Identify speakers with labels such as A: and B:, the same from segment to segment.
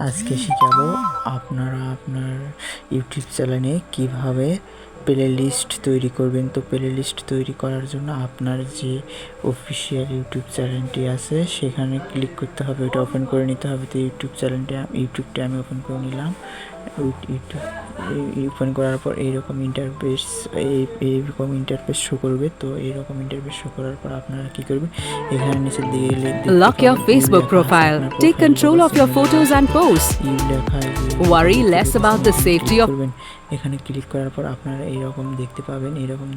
A: আজকে শেখাবো আপনারা আপনার ইউটিউব চ্যানেলে কিভাবে প্লে লিস্ট তৈরি করবেন। তো প্লে লিস্ট তৈরি করার জন্য আপনার যে অফিসিয়াল ইউটিউব চ্যানেলটি আছে সেখানে ক্লিক করতে হবে, এটা ওপেন করে নিতে হবে। তো ইউটিউবটা আমি ওপেন করে নিলাম। ইউটিউব ওপেন করার পর এইরকম ইন্টারফেস শো করবে। তো এইরকম ইন্টারফেস শো করার পর আপনারা কি করবেন, এখানে নিচে দিয়ে
B: Lock your Facebook profile. Take control of your photos and posts. Worry less about the safety of.
A: এখানে ক্লিক করার পর আপনারা এইরকম দেখতে পাবেন, এইরকম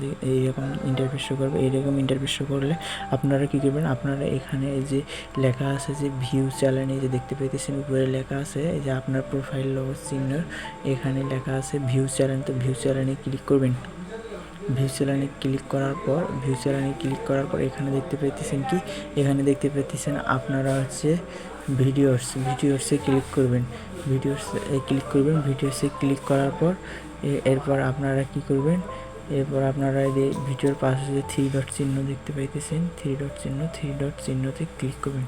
A: ইন্টারফেস শো করবে। এইরকম ইন্টারফেস শো করলে আপনারা কী করবেন, আপনারা এখানে এই যে লেখা আছে যে ভিউ চ্যানেল, এই যে দেখতে পেতেছেন উপরে লেখা আছে এই যে আপনার প্রোফাইল লোগো চিহ্ন, এখানে লেখা আছে ভিউ চ্যানেল। তো ভিউ চ্যানেলে ক্লিক করবেন। ভিউ চ্যানেলে ক্লিক করার পর এখানে দেখতে পেতেছেন আপনারা হচ্ছে ভিডিওসে ক্লিক করবেন। ভিডিওসে ক্লিক করার পর এরপর আপনারা কি করবেন, এরপর আপনারা এই ভিডিওর পাশে যে থ্রি ডট চিহ্ন দেখতে পাইতেছেন, থ্রি ডট চিহ্নতে ক্লিক করবেন।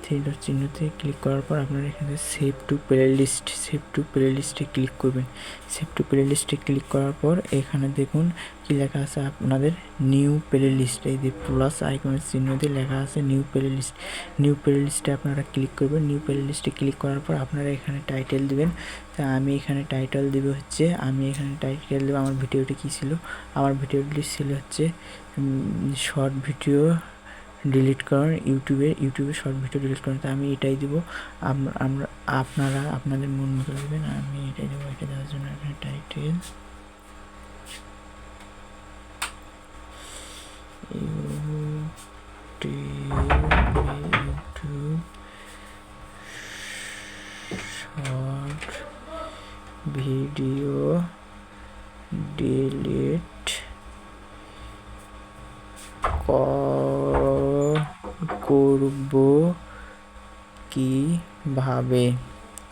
A: থ্রি ডট চিহ্নতে ক্লিক করার পর আপনারা এখানে সেভ টু প্লে লিস্টে ক্লিক করবেন। সেভ টু প্লে লিস্টে ক্লিক করার পর এখানে দেখুন কি লেখা আছে আপনাদের নিউ প্লে লিস্ট, এই যে প্লাস আইকনের চিহ্ন দিয়ে লেখা আছে নিউ প্লে লিস্টে আপনারা ক্লিক করবেন। নিউ প্লে লিস্টে ক্লিক করার পর আপনারা এখানে টাইটেল দিবেন। তা আমি এখানে টাইটেল দেবো আমার ভিডিওটি কী ছিল, আমার ভিডিওটি ছিল হচ্ছে শর্ট ভিডিও ডিলিট করেন, ইউটিউবে শর্ট ভিডিও ডিলিট করেন। তো আমি এটাই দেবো। আপনারা আপনাদের মন মতো দেবেন, আমি এটাই দেবো। এটা দেওয়ার জন্য এখানে title YouTube short video delete করব কিভাবে।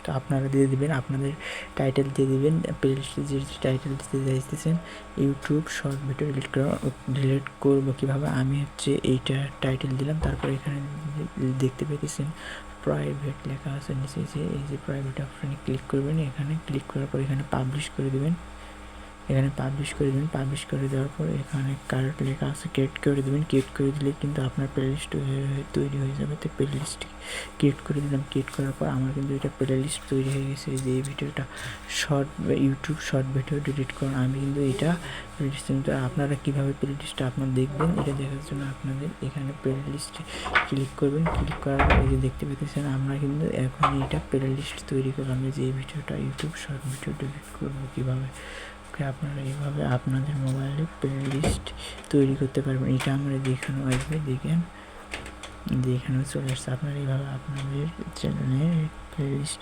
A: তো আপনারা দিয়ে দিবেন, আপনাদের টাইটেল দিয়ে দিবেন, প্লেলিস্টে যে টাইটেল দিতে চাইতেছেন ইউটিউব শর্ট ভিডিও ডিলিট করব কিভাবে, আমি হচ্ছে এইটা টাইটেল দিলাম। তারপর এখানে দেখতে পেতেছেন প্রাইভেট লেখা আছে নিচে, যে এই যে প্রাইভেট অপশানে ক্লিক করবেন। এখানে ক্লিক করার পর এখানে পাবলিশ করে দেবেন। পাবলিশ করে দেওয়ার পর এখানে কারেক্ট লেখা আছে, ক্রিয়েট করে দেবেন। ক্রিয়েট করে দিলে কিন্তু আপনার প্লেলিস্ট তৈরি হয়ে যাবে। তো প্লেলিস্ট ক্রিয়েট করে দিলাম। ক্রিয়েট করার পর আমার কিন্তু এটা প্লেলিস্ট তৈরি হয়ে গেছে। যে এই ভিডিওটা ইউটিউব শর্ট ভিডিও ডিলিট করুন, আমি কিন্তু এটা প্লেলিস্ট। আপনারা কীভাবে প্লেলিস্টটা আপনারা দেখবেন, এটা দেখার জন্য আপনাদের এখানে প্লেলিস্টে ক্লিক করবেন। ক্লিক করার পর এই যে দেখতে পেতেছেন আমরা কিন্তু এখন এটা প্লেলিস্ট তৈরি করলাম। যে এই ভিডিওটা ইউটিউব শর্ট ভিডিও ডিলিট করবো কীভাবে, আপনারা এইভাবে আপনাদের মোবাইলে প্লে লিস্ট তৈরি করতে পারবেন। এটা আমরা দেখানো আসবে, দেখানো চলে আসছে। আপনারা এইভাবে আপনাদের চ্যানেলে প্লে লিস্ট